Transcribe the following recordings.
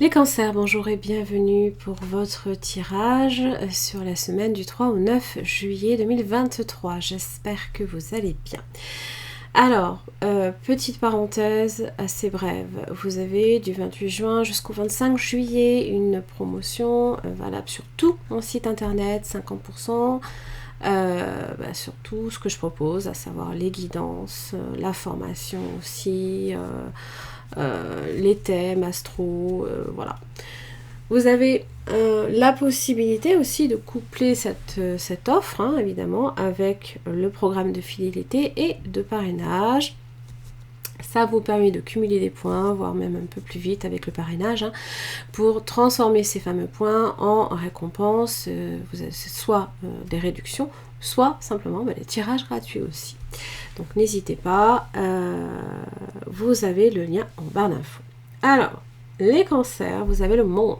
Les cancers, bonjour et bienvenue pour votre tirage sur la semaine du 3 au 9 juillet 2023. J'espère que vous allez bien. Alors, petite parenthèse assez brève. Vous avez du 28 juin jusqu'au 25 juillet une promotion valable sur tout mon site internet, 50%. Sur tout ce que je propose, à savoir les guidances, la formation aussi, les thèmes astro, voilà. Vous avez la possibilité aussi de coupler cette offre, hein, évidemment, avec le programme de fidélité et de parrainage. Ça vous permet de cumuler des points, voire même un peu plus vite avec le parrainage, hein, pour transformer ces fameux points en récompenses, vous avez soit des réductions, soit simplement des tirages gratuits aussi. Donc n'hésitez pas, vous avez le lien en barre d'infos. Alors, les cancers, vous avez le monde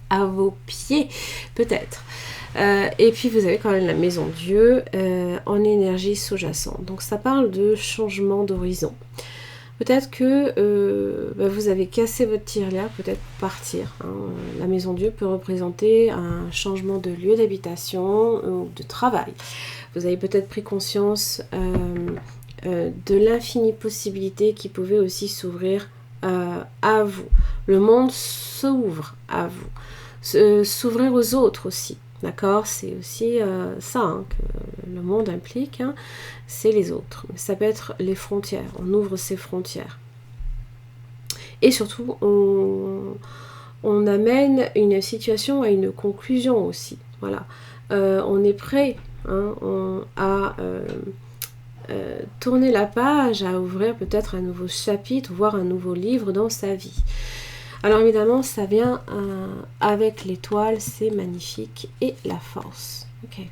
à vos pieds, peut-être. Et puis vous avez quand même la maison Dieu en énergie sous-jacente. Donc ça parle de changement d'horizon. Peut-être que vous avez cassé votre tirelire, peut-être partir. Hein. La maison Dieu peut représenter un changement de lieu d'habitation ou de travail. Vous avez peut-être pris conscience de l'infinie possibilité qui pouvait aussi s'ouvrir à vous. Le monde s'ouvre à vous. S'ouvrir aux autres aussi. D'accord, c'est aussi ça hein, que le monde implique, hein, c'est les autres. Ça peut être les frontières, on ouvre ses frontières. Et surtout, on amène une situation à une conclusion aussi. Voilà, on est prêt hein, à tourner la page, à ouvrir peut-être un nouveau chapitre, voire un nouveau livre dans sa vie. Alors évidemment, ça vient avec l'étoile, c'est magnifique, et la force. Ok.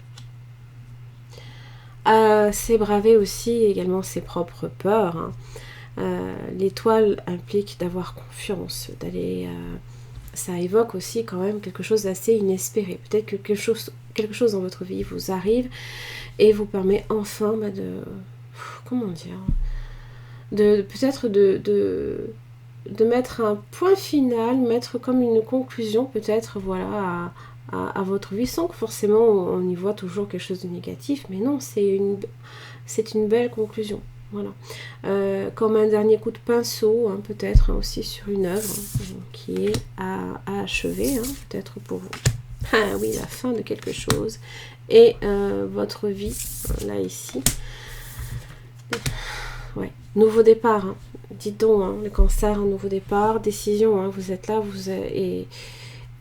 C'est braver aussi également ses propres peurs. Hein. L'étoile implique d'avoir confiance, d'aller. Ça évoque aussi quand même quelque chose d'assez inespéré. Peut-être que quelque chose dans votre vie vous arrive et vous permet enfin de. Comment dire, peut-être de mettre un point final, mettre comme une conclusion peut-être voilà à votre vie, sans que forcément on y voit toujours quelque chose de négatif, mais non, c'est une belle conclusion. Voilà. Comme un dernier coup de pinceau, hein, peut-être hein, aussi sur une œuvre qui est à achever, hein, peut-être pour vous. Ah oui, la fin de quelque chose. Et votre vie, là ici. Ouais. Nouveau départ, hein. Dites donc, hein, le cancer, un nouveau départ, décision, hein, vous êtes là,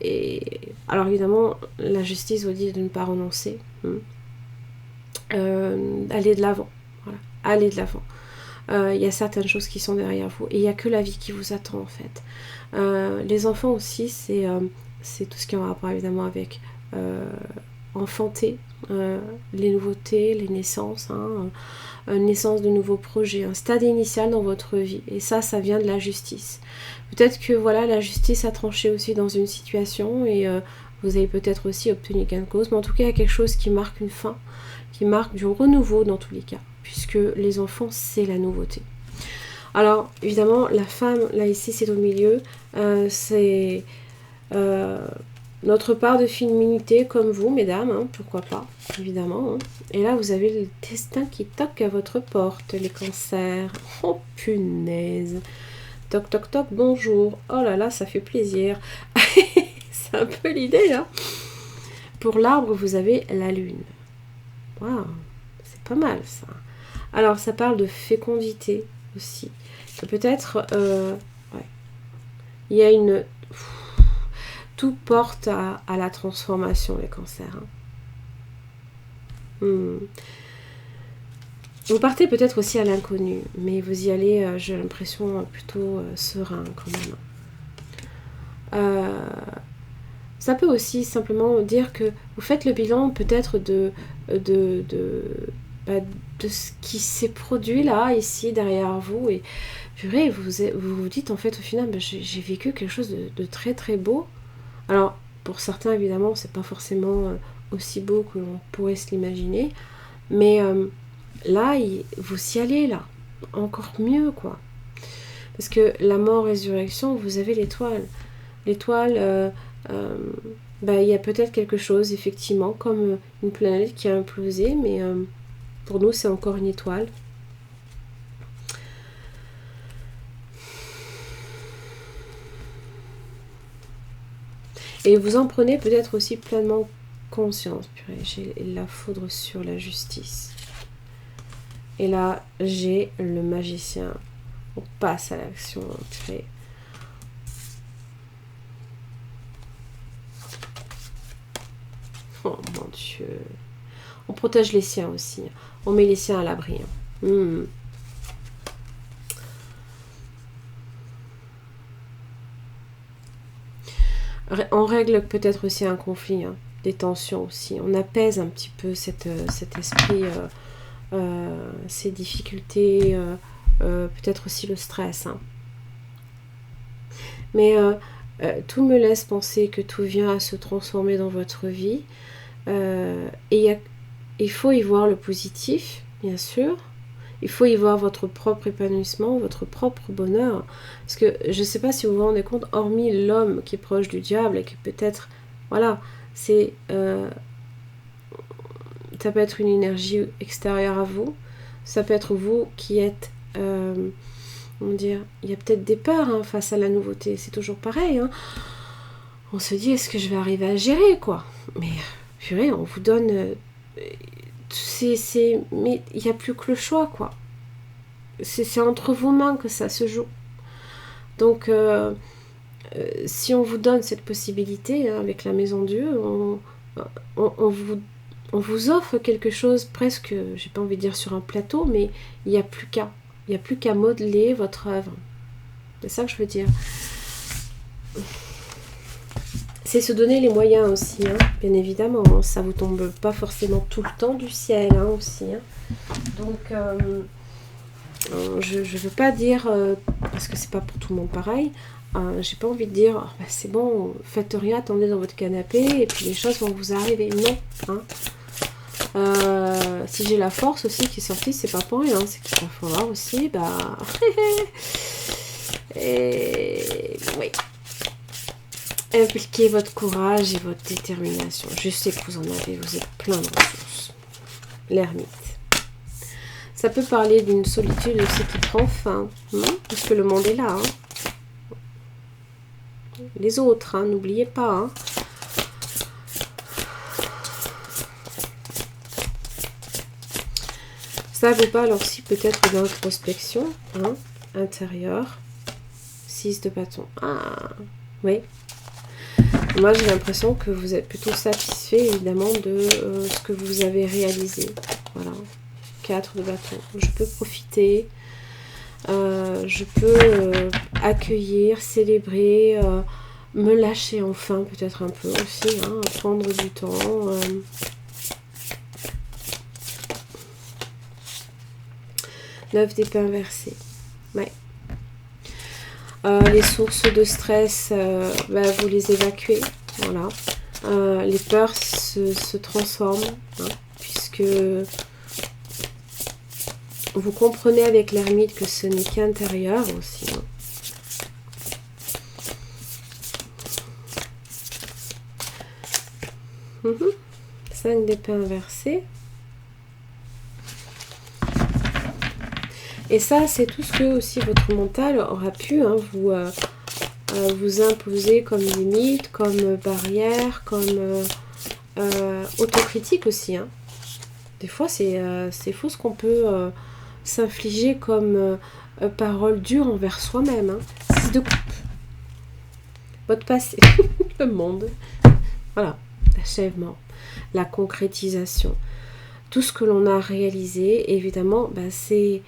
et alors évidemment, la justice vous dit de ne pas renoncer, hein. Allez de l'avant, voilà, allez de l'avant. Il y a certaines choses qui sont derrière vous, et il n'y a que la vie qui vous attend en fait. Les enfants aussi, c'est tout ce qui est en rapport évidemment avec enfanter, les nouveautés, les naissances, hein, naissance de nouveaux projets, un stade initial dans votre vie. Et ça vient de la justice. Peut-être que voilà, la justice a tranché aussi dans une situation et vous avez peut-être aussi obtenu gain de cause. Mais en tout cas, il y a quelque chose qui marque une fin, qui marque du renouveau dans tous les cas. Puisque les enfants, c'est la nouveauté. Alors, évidemment, la femme, là ici, c'est au milieu. C'est notre part de féminité, comme vous, mesdames, hein, pourquoi pas, évidemment. Hein. Et là, vous avez le destin qui toque à votre porte, les cancers. Oh, punaise. Toc, toc, toc, bonjour. Oh là là, ça fait plaisir. C'est un peu l'idée, là. Pour l'arbre, vous avez la lune. Waouh, c'est pas mal, ça. Alors, ça parle de fécondité aussi. Peut-être, ouais. Il y a une... Tout porte à la transformation, les cancers. Hein. Vous partez peut-être aussi à l'inconnu, mais vous y allez, j'ai l'impression, plutôt serein quand même. Ça peut aussi simplement dire que vous faites le bilan peut-être de ce qui s'est produit là, ici, derrière vous, et purée, vous vous dites en fait au final, j'ai vécu quelque chose de très très beau. Alors, pour certains, évidemment, c'est pas forcément aussi beau que l'on pourrait se l'imaginer, mais là, vous y allez, là. Encore mieux, quoi. Parce que la mort-résurrection, vous avez l'étoile. L'étoile, il y a peut-être quelque chose, effectivement, comme une planète qui a implosé, mais pour nous, c'est encore une étoile. Et vous en prenez peut-être aussi pleinement conscience. Purée, j'ai la foudre sur la justice. Et là, j'ai le magicien. On passe à l'action. Purée. Oh mon Dieu. On protège les siens aussi. On met les siens à l'abri. On règle peut-être aussi un conflit, hein, des tensions aussi. On apaise un petit peu cet esprit, ces difficultés, peut-être aussi le stress. Hein. Mais tout me laisse penser que tout vient à se transformer dans votre vie. Et il faut y voir le positif, bien sûr. Il faut y voir votre propre épanouissement, votre propre bonheur. Parce que je ne sais pas si vous vous rendez compte, hormis l'homme qui est proche du diable et qui peut-être, voilà, c'est, ça peut être une énergie extérieure à vous. Ça peut être vous qui êtes, comment dire, il y a peut-être des peurs hein, face à la nouveauté. C'est toujours pareil. Hein. On se dit, est-ce que je vais arriver à gérer, quoi? Mais, purée, on vous donne... mais il n'y a plus que le choix, quoi. C'est entre vos mains que ça se joue. Donc, si on vous donne cette possibilité, hein, avec la Maison Dieu, on vous offre quelque chose presque, j'ai pas envie de dire sur un plateau, mais il n'y a plus qu'à. Il n'y a plus qu'à modeler votre œuvre. C'est ça que je veux dire. C'est se donner les moyens aussi, hein, bien évidemment. Hein, ça vous tombe pas forcément tout le temps du ciel hein, aussi. Hein. Donc, je ne veux pas dire, parce que c'est pas pour tout le monde pareil, j'ai pas envie de dire, oh, bah, c'est bon, faites rien, attendez dans votre canapé et puis les choses vont vous arriver. Non. Hein. Si j'ai la force aussi qui est sortie, c'est pas pour rien, c'est qu'il va falloir aussi, bah... et... oui. Impliquez votre courage et votre détermination. Je sais que vous en avez, vous êtes plein de ressources. L'ermite. Ça peut parler d'une solitude aussi qui prend fin, hein, parce que le monde est là. Hein. Les autres, hein, n'oubliez pas. Hein. Ça vous parle aussi peut-être d'introspection hein, intérieure. 6 de bâton. Ah, oui. Moi, j'ai l'impression que vous êtes plutôt satisfait, évidemment, de ce que vous avez réalisé. Voilà. 4 de bâton. Je peux profiter. Je peux accueillir, célébrer, me lâcher enfin, peut-être un peu aussi. Hein, prendre du temps. 9 d'épée inversée. Ouais. Les sources de stress, vous les évacuez. Voilà. Les peurs se transforment, hein, puisque vous comprenez avec l'ermite que ce n'est qu'intérieur aussi. Hein. Mmh. 5 d'épée inversée. Et ça, c'est tout ce que aussi votre mental aura pu hein, vous imposer comme limite, comme barrière, comme autocritique aussi. Hein. Des fois, c'est fou ce qu'on peut s'infliger comme parole dure envers soi-même. Hein. 6 de coupe. Votre passé, le monde. Voilà, l'achèvement, la concrétisation. Tout ce que l'on a réalisé, évidemment, c'est...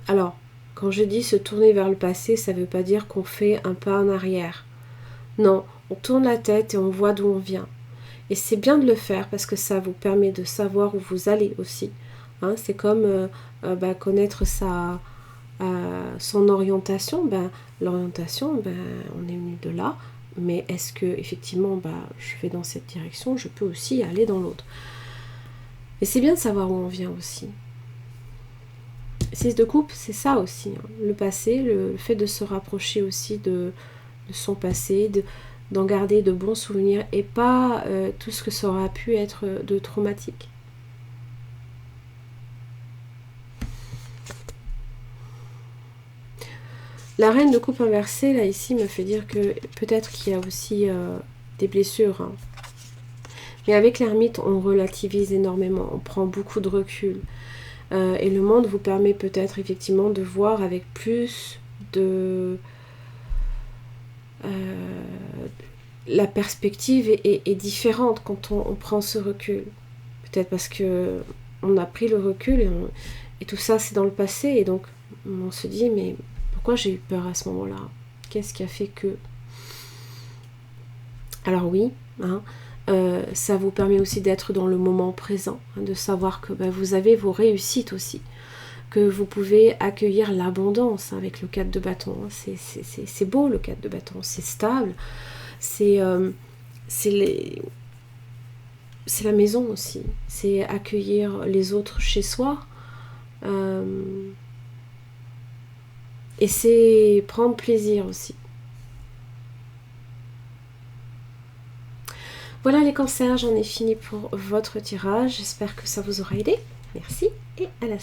alors, quand je dis se tourner vers le passé, ça ne veut pas dire qu'on fait un pas en arrière. Non, on tourne la tête et on voit d'où on vient. Et c'est bien de le faire parce que ça vous permet de savoir où vous allez aussi. Hein, c'est comme connaître son orientation. L'orientation, on est venu de là. Mais est-ce que effectivement, je vais dans cette direction, je peux aussi aller dans l'autre. Et c'est bien de savoir où on vient aussi. 6 de coupe, c'est ça aussi. Hein. Le passé, le fait de se rapprocher aussi de son passé, d'en garder de bons souvenirs et pas tout ce que ça aura pu être de traumatique. La reine de coupe inversée, là, ici, me fait dire que peut-être qu'il y a aussi des blessures. Hein. Mais avec l'ermite, on relativise énormément, on prend beaucoup de recul. Et le monde vous permet peut-être effectivement de voir avec plus de... la perspective est différente quand on prend ce recul. Peut-être parce que on a pris le recul et tout ça c'est dans le passé et donc on se dit mais pourquoi j'ai eu peur à ce moment-là? Qu'est-ce qui a fait que... Alors oui, hein, ça vous permet aussi d'être dans le moment présent, hein, de savoir que vous avez vos réussites aussi, que vous pouvez accueillir l'abondance hein, avec le 4 de bâton. Hein. C'est beau le 4 de bâton, c'est stable, c'est la maison aussi, c'est accueillir les autres chez soi. Et c'est prendre plaisir aussi. Voilà les cancers, j'en ai fini pour votre tirage. J'espère que ça vous aura aidé. Merci et à la